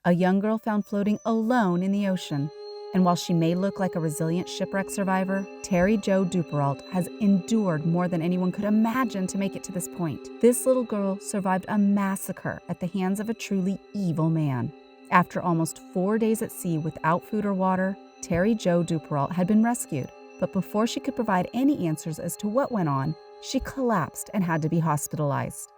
a young girl found floating alone in the ocean. And while she may look like a resilient shipwreck survivor, Terry Jo Duperrault has endured more than anyone could imagine to make it to this point. This little girl survived a massacre at the hands of a truly evil man. After almost 4 days at sea without food or water, Terry Jo Duperrault had been rescued. But before she could provide any answers as to what went on, she collapsed and had to be hospitalized.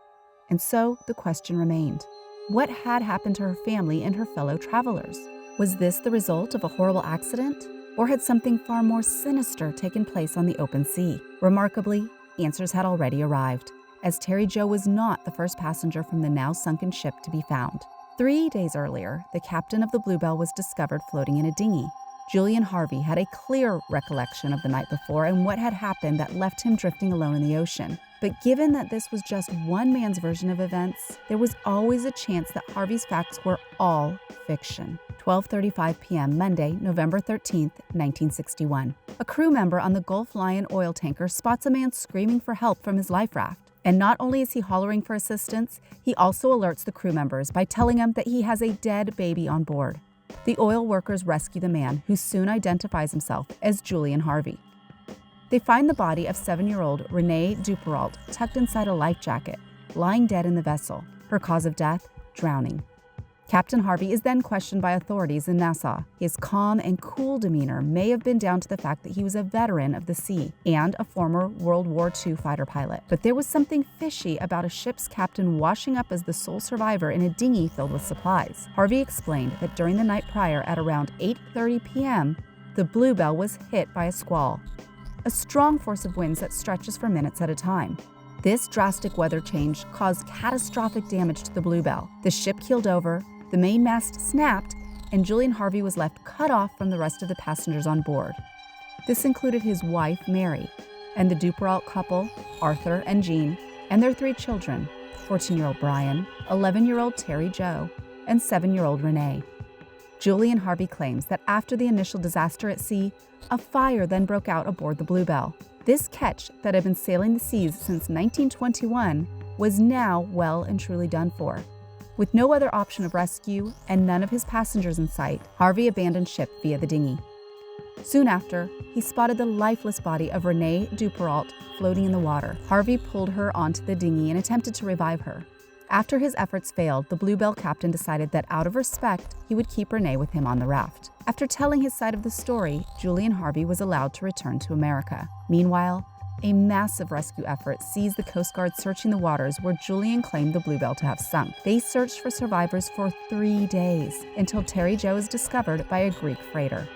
And so the question remained: what had happened to her family and her fellow travelers? Was this the result of a horrible accident? Or had something far more sinister taken place on the open sea? Remarkably, answers had already arrived, as Terry Jo was not the first passenger from the now sunken ship to be found. 3 days earlier, the captain of the Bluebell was discovered floating in a dinghy. Julian Harvey had a clear recollection of the night before and what had happened that left him drifting alone in the ocean. But given that this was just one man's version of events, there was always a chance that Harvey's facts were all fiction. 12:35 p.m. Monday, November 13th, 1961. A crew member on the Gulf Lion oil tanker spots a man screaming for help from his life raft. And not only is he hollering for assistance, he also alerts the crew members by telling them that he has a dead baby on board. The oil workers rescue the man, who soon identifies himself as Julian Harvey. They find the body of 7-year-old Renee Duperrault tucked inside a life jacket, lying dead in the vessel. Her cause of death: drowning. Captain Harvey is then questioned by authorities in Nassau. His calm and cool demeanor may have been down to the fact that he was a veteran of the sea and a former World War II fighter pilot. But there was something fishy about a ship's captain washing up as the sole survivor in a dinghy filled with supplies. Harvey explained that during the night prior at around 8:30 p.m., the Bluebell was hit by a squall, a strong force of winds that stretches for minutes at a time. This drastic weather change caused catastrophic damage to the Bluebell. The ship keeled over, the mainmast snapped, and Julian Harvey was left cut off from the rest of the passengers on board. This included his wife, Mary, and the Duperrault couple, Arthur and Jean, and their 3 children, 14-year-old Brian, 11-year-old Terry Jo, and 7-year-old Renee. Julian Harvey claims that after the initial disaster at sea, a fire then broke out aboard the Bluebell. This ketch that had been sailing the seas since 1921 was now well and truly done for. With no other option of rescue and none of his passengers in sight, Harvey abandoned ship via the dinghy. Soon after, he spotted the lifeless body of Renee Duperrault floating in the water. Harvey pulled her onto the dinghy and attempted to revive her. After his efforts failed, the Bluebell captain decided that out of respect, he would keep Renee with him on the raft. After telling his side of the story, Julian Harvey was allowed to return to America. Meanwhile, a massive rescue effort sees the Coast Guard searching the waters where Julian claimed the Bluebell to have sunk. They searched for survivors for 3 days until Terry Jo is discovered by a Greek freighter.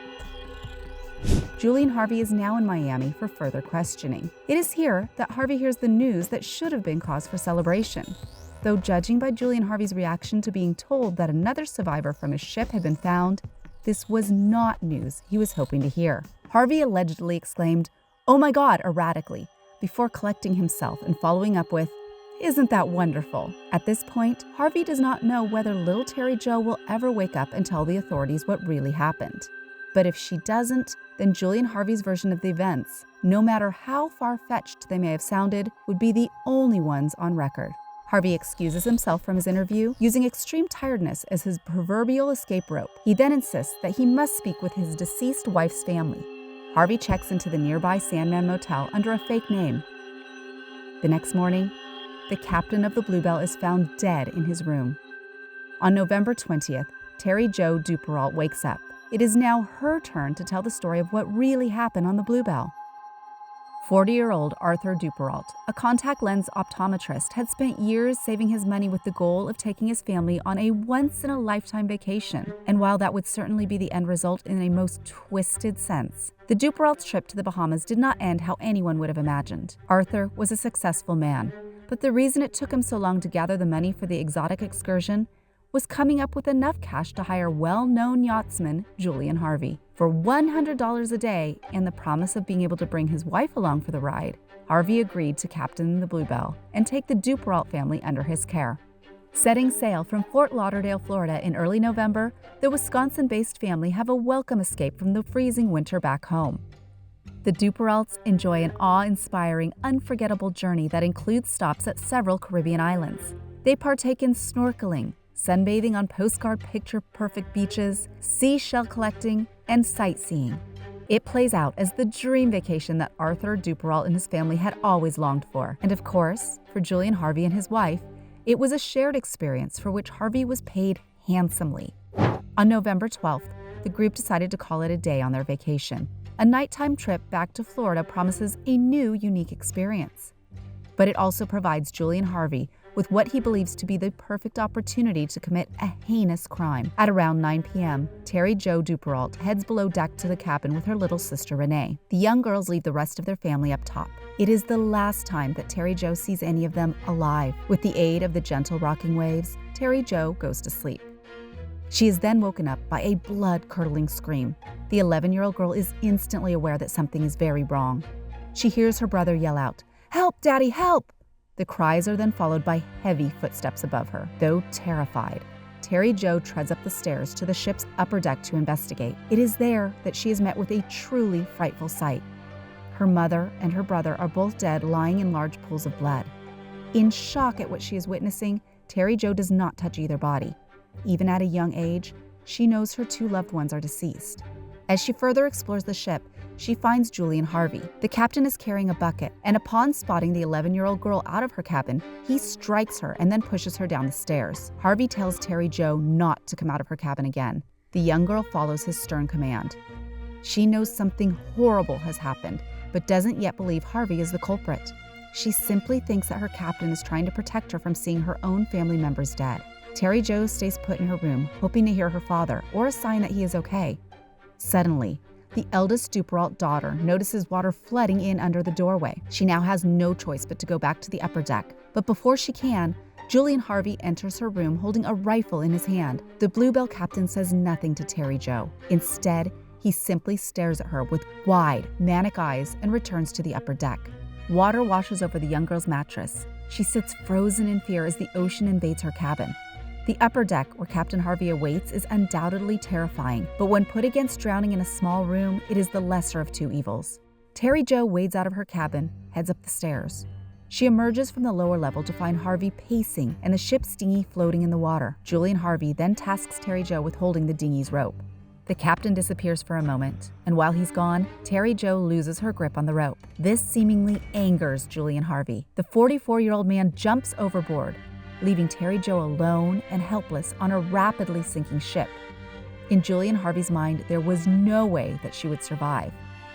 Julian Harvey is now in Miami for further questioning. It is here that Harvey hears the news that should have been cause for celebration. Though judging by Julian Harvey's reaction to being told that another survivor from his ship had been found, this was not news he was hoping to hear. Harvey allegedly exclaimed, "Oh my God," erratically, before collecting himself and following up with, "Isn't that wonderful?" At this point, Harvey does not know whether little Terry Jo will ever wake up and tell the authorities what really happened. But if she doesn't, then Julian Harvey's version of the events, no matter how far-fetched they may have sounded, would be the only ones on record. Harvey excuses himself from his interview, using extreme tiredness as his proverbial escape rope. He then insists that he must speak with his deceased wife's family. Harvey checks into the nearby Sandman Motel under a fake name. The next morning, the captain of the Bluebell is found dead in his room. On November 20th, Terry Jo Duperrault wakes up. It is now her turn to tell the story of what really happened on the Bluebell. 40-year-old Arthur Duperrault, a contact lens optometrist, had spent years saving his money with the goal of taking his family on a once-in-a-lifetime vacation. And while that would certainly be the end result in a most twisted sense, the Duperrault's trip to the Bahamas did not end how anyone would have imagined. Arthur was a successful man, but the reason it took him so long to gather the money for the exotic excursion was coming up with enough cash to hire well-known yachtsman Julian Harvey. For $100 a day and the promise of being able to bring his wife along for the ride, Harvey agreed to captain the Bluebell and take the Duperrault family under his care. Setting sail from Fort Lauderdale, Florida in early November, the Wisconsin-based family have a welcome escape from the freezing winter back home. The Duperraults enjoy an awe-inspiring, unforgettable journey that includes stops at several Caribbean islands. They partake in snorkeling, sunbathing on postcard picture-perfect beaches, seashell collecting, and sightseeing. It plays out as the dream vacation that Arthur Duperrault and his family had always longed for. And of course, for Julian Harvey and his wife, it was a shared experience for which Harvey was paid handsomely. On November 12th, the group decided to call it a day on their vacation. A nighttime trip back to Florida promises a new, unique experience. But it also provides Julian Harvey with what he believes to be the perfect opportunity to commit a heinous crime. At around 9 p.m., Terry Jo Duperrault heads below deck to the cabin with her little sister Renee. The young girls leave the rest of their family up top. It is the last time that Terry Jo sees any of them alive. With the aid of the gentle rocking waves, Terry Jo goes to sleep. She is then woken up by a blood-curdling scream. The 11-year-old girl is instantly aware that something is very wrong. She hears her brother yell out, "Help, Daddy, help!" The cries are then followed by heavy footsteps above her. Though terrified, Terry Jo treads up the stairs to the ship's upper deck to investigate. It is there that she is met with a truly frightful sight. Her mother and her brother are both dead, lying in large pools of blood. In shock at what she is witnessing, Terry Jo does not touch either body. Even at a young age, she knows her two loved ones are deceased. As she further explores the ship, she finds Julian Harvey. The captain is carrying a bucket, and upon spotting the 11-year-old girl out of her cabin, he strikes her and then pushes her down the stairs. Harvey tells Terry Jo not to come out of her cabin again. The young girl follows his stern command. She knows something horrible has happened, but doesn't yet believe Harvey is the culprit. She simply thinks that her captain is trying to protect her from seeing her own family members dead. Terry Jo stays put in her room, hoping to hear her father or a sign that he is okay. Suddenly, the eldest Duperrault daughter notices water flooding in under the doorway. She now has no choice but to go back to the upper deck. But before she can, Julian Harvey enters her room holding a rifle in his hand. The Bluebell captain says nothing to Terry Jo. Instead, he simply stares at her with wide, manic eyes and returns to the upper deck. Water washes over the young girl's mattress. She sits frozen in fear as the ocean invades her cabin. The upper deck, where Captain Harvey awaits, is undoubtedly terrifying, but when put against drowning in a small room, it is the lesser of two evils. Terry Jo wades out of her cabin, heads up the stairs. She emerges from the lower level to find Harvey pacing and the ship's dinghy floating in the water. Julian Harvey then tasks Terry Jo with holding the dinghy's rope. The captain disappears for a moment, and while he's gone, Terry Jo loses her grip on the rope. This seemingly angers Julian Harvey. The 44-year-old man jumps overboard, leaving Terry Jo alone and helpless on a rapidly sinking ship. In Julian Harvey's mind, there was no way that she would survive.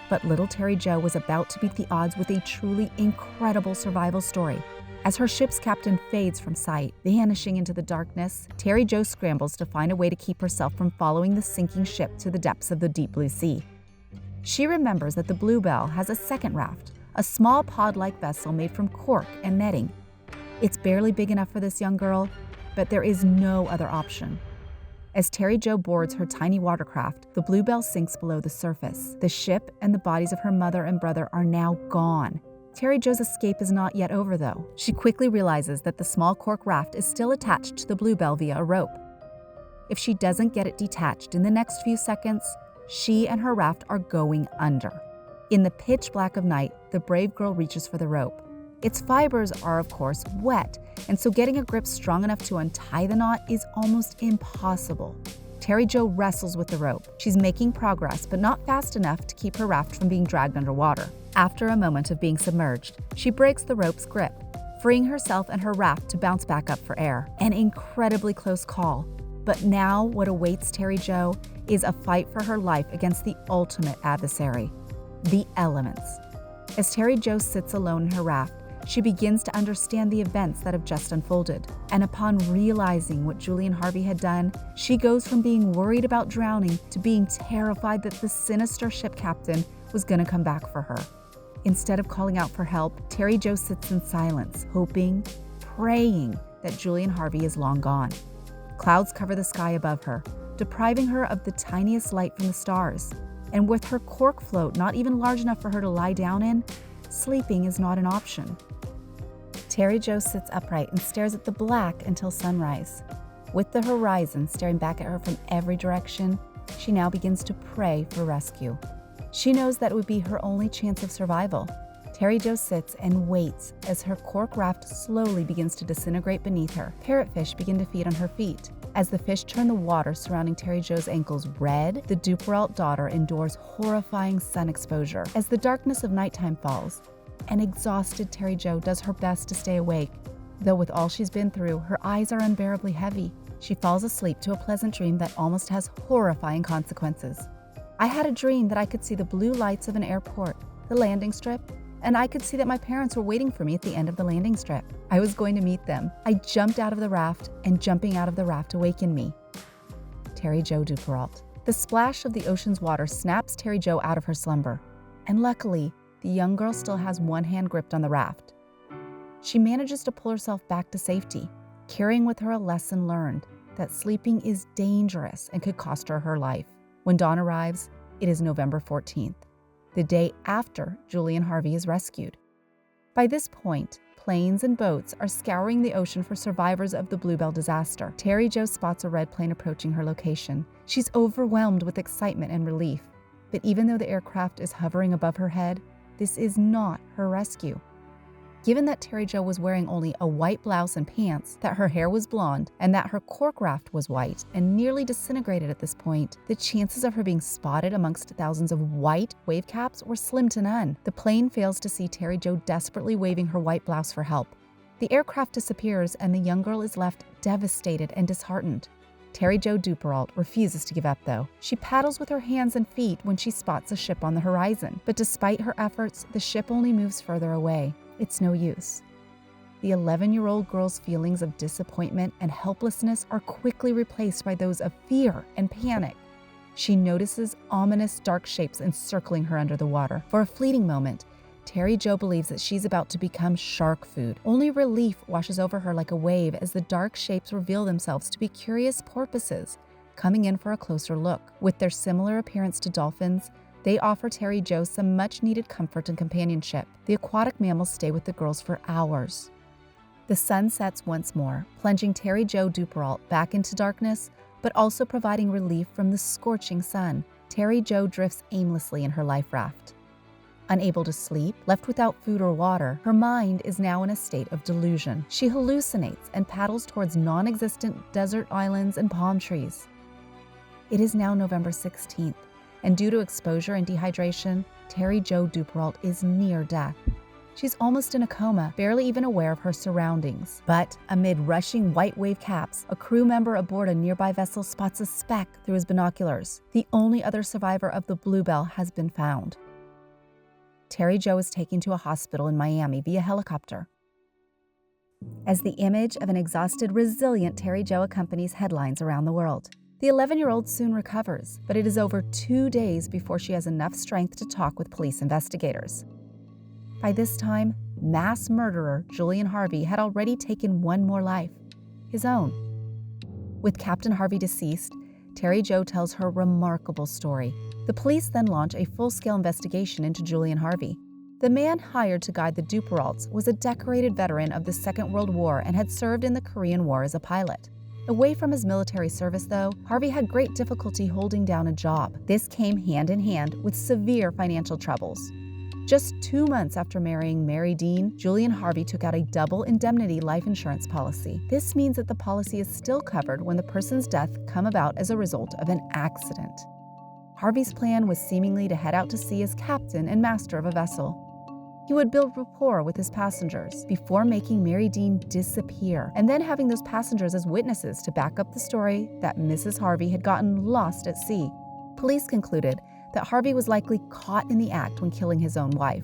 But little Terry Jo was about to beat the odds with a truly incredible survival story. As her ship's captain fades from sight, vanishing into the darkness, Terry Jo scrambles to find a way to keep herself from following the sinking ship to the depths of the deep blue sea. She remembers that the Bluebell has a second raft, a small pod-like vessel made from cork and netting. It's barely big enough for this young girl, but there is no other option. As Terry Jo boards her tiny watercraft, the Bluebell sinks below the surface. The ship and the bodies of her mother and brother are now gone. Terry Jo's escape is not yet over, though. She quickly realizes that the small cork raft is still attached to the Bluebell via a rope. If she doesn't get it detached in the next few seconds, she and her raft are going under. In the pitch black of night, the brave girl reaches for the rope. Its fibers are, of course, wet, and so getting a grip strong enough to untie the knot is almost impossible. Terry Jo wrestles with the rope. She's making progress, but not fast enough to keep her raft from being dragged underwater. After a moment of being submerged, she breaks the rope's grip, freeing herself and her raft to bounce back up for air. An incredibly close call. But now what awaits Terry Jo is a fight for her life against the ultimate adversary, the elements. As Terry Jo sits alone in her raft, she begins to understand the events that have just unfolded. And upon realizing what Julian Harvey had done, she goes from being worried about drowning to being terrified that the sinister ship captain was going to come back for her. Instead of calling out for help, Terry Jo sits in silence, hoping, praying that Julian Harvey is long gone. Clouds cover the sky above her, depriving her of the tiniest light from the stars. And with her cork float not even large enough for her to lie down in, sleeping is not an option. Terry Jo sits upright and stares at the black until sunrise. With the horizon staring back at her from every direction, she now begins to pray for rescue. She knows that it would be her only chance of survival. Terry Jo sits and waits as her cork raft slowly begins to disintegrate beneath her. Parrotfish begin to feed on her feet. As the fish turn the water surrounding Terry Jo's ankles red, the Duperrault daughter endures horrifying sun exposure. As the darkness of nighttime falls, an exhausted Terry Jo does her best to stay awake. Though with all she's been through, her eyes are unbearably heavy. She falls asleep to a pleasant dream that almost has horrifying consequences. I had a dream that I could see the blue lights of an airport, the landing strip, and I could see that my parents were waiting for me at the end of the landing strip. I was going to meet them. I jumped out of the raft, and jumping out of the raft awakened me. Terry Jo Duperrault. The splash of the ocean's water snaps Terry Jo out of her slumber, and luckily, the young girl still has one hand gripped on the raft. She manages to pull herself back to safety, carrying with her a lesson learned that sleeping is dangerous and could cost her her life. When dawn arrives, it is November 14th, the day after Julian Harvey is rescued. By this point, planes and boats are scouring the ocean for survivors of the Bluebell disaster. Terry Jo spots a red plane approaching her location. She's overwhelmed with excitement and relief. But even though the aircraft is hovering above her head, this is not her rescue. Given that Terry Jo was wearing only a white blouse and pants, that her hair was blonde, and that her cork raft was white and nearly disintegrated at this point, the chances of her being spotted amongst thousands of white wave caps were slim to none. The plane fails to see Terry Jo desperately waving her white blouse for help. The aircraft disappears and the young girl is left devastated and disheartened. Terry Jo Duperrault refuses to give up though. She paddles with her hands and feet when she spots a ship on the horizon, but despite her efforts, the ship only moves further away. It's no use. The 11-year-old girl's feelings of disappointment and helplessness are quickly replaced by those of fear and panic. She notices ominous dark shapes encircling her under the water. For a fleeting moment, Terry Jo believes that she's about to become shark food. Only relief washes over her like a wave as the dark shapes reveal themselves to be curious porpoises, coming in for a closer look. With their similar appearance to dolphins, they offer Terry Jo some much-needed comfort and companionship. The aquatic mammals stay with the girls for hours. The sun sets once more, plunging Terry Jo Duperrault back into darkness, but also providing relief from the scorching sun. Terry Jo drifts aimlessly in her life raft. Unable to sleep, left without food or water, her mind is now in a state of delusion. She hallucinates and paddles towards non-existent desert islands and palm trees. It is now November 16th. And due to exposure and dehydration, Terry Jo Duperrault is near death. She's almost in a coma, barely even aware of her surroundings. But amid rushing white wave caps, a crew member aboard a nearby vessel spots a speck through his binoculars. The only other survivor of the Bluebell has been found. Terry Jo is taken to a hospital in Miami via helicopter. As the image of an exhausted, resilient Terry Jo accompanies headlines around the world. The 11-year-old soon recovers, but it is over 2 days before she has enough strength to talk with police investigators. By this time, mass murderer Julian Harvey had already taken one more life, his own. With Captain Harvey deceased, Terry Jo tells her remarkable story. The police then launch a full-scale investigation into Julian Harvey. The man hired to guide the Duperraults was a decorated veteran of the Second World War and had served in the Korean War as a pilot. Away from his military service, though, Harvey had great difficulty holding down a job. This came hand in hand with severe financial troubles. Just 2 months after marrying Mary Dean, Julian Harvey took out a double indemnity life insurance policy. This means that the policy is still covered when the person's death come about as a result of an accident. Harvey's plan was seemingly to head out to sea as captain and master of a vessel. He would build rapport with his passengers before making Mary Dean disappear, and then having those passengers as witnesses to back up the story that Mrs. Harvey had gotten lost at sea. Police concluded that Harvey was likely caught in the act when killing his own wife.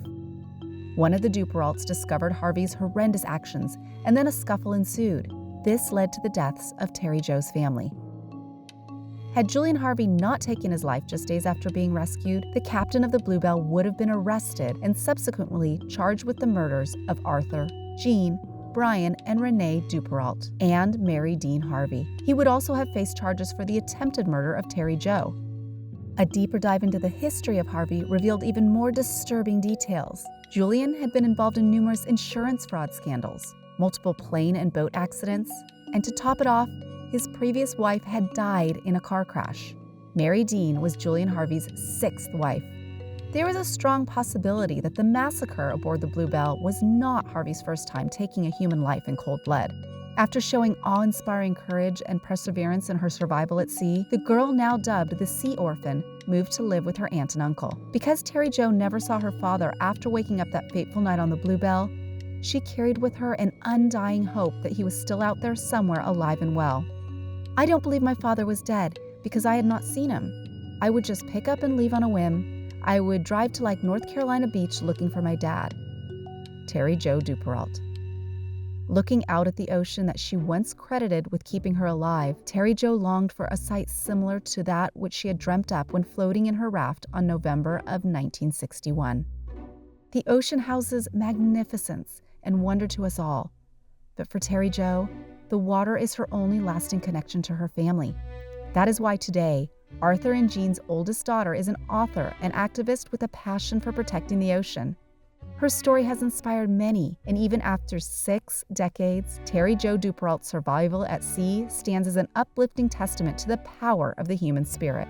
One of the Duperraults discovered Harvey's horrendous actions, and then a scuffle ensued. This led to the deaths of Terry Jo's family. Had Julian Harvey not taken his life just days after being rescued, the captain of the Bluebell would have been arrested and subsequently charged with the murders of Arthur, Jean, Brian, and Renee Duperrault, and Mary Dean Harvey. He would also have faced charges for the attempted murder of Terry Jo. A deeper dive into the history of Harvey revealed even more disturbing details. Julian had been involved in numerous insurance fraud scandals, multiple plane and boat accidents, and to top it off, his previous wife had died in a car crash. Mary Dean was Julian Harvey's 6th wife. There was a strong possibility that the massacre aboard the Bluebell was not Harvey's first time taking a human life in cold blood. After showing awe-inspiring courage and perseverance in her survival at sea, the girl now dubbed the Sea Orphan moved to live with her aunt and uncle. Because Terry Jo never saw her father after waking up that fateful night on the Bluebell, she carried with her an undying hope that he was still out there somewhere alive and well. "I don't believe my father was dead because I had not seen him. I would just pick up and leave on a whim. I would drive to North Carolina Beach looking for my dad." Terry Jo Duperrault. Looking out at the ocean that she once credited with keeping her alive, Terry Jo longed for a sight similar to that which she had dreamt up when floating in her raft on November of 1961. The ocean houses magnificence and wonder to us all, but for Terry Jo, the water is her only lasting connection to her family. That is why today, Arthur and Jean's oldest daughter is an author and activist with a passion for protecting the ocean. Her story has inspired many, and even after 6 decades, Terry Jo Duperrault's survival at sea stands as an uplifting testament to the power of the human spirit.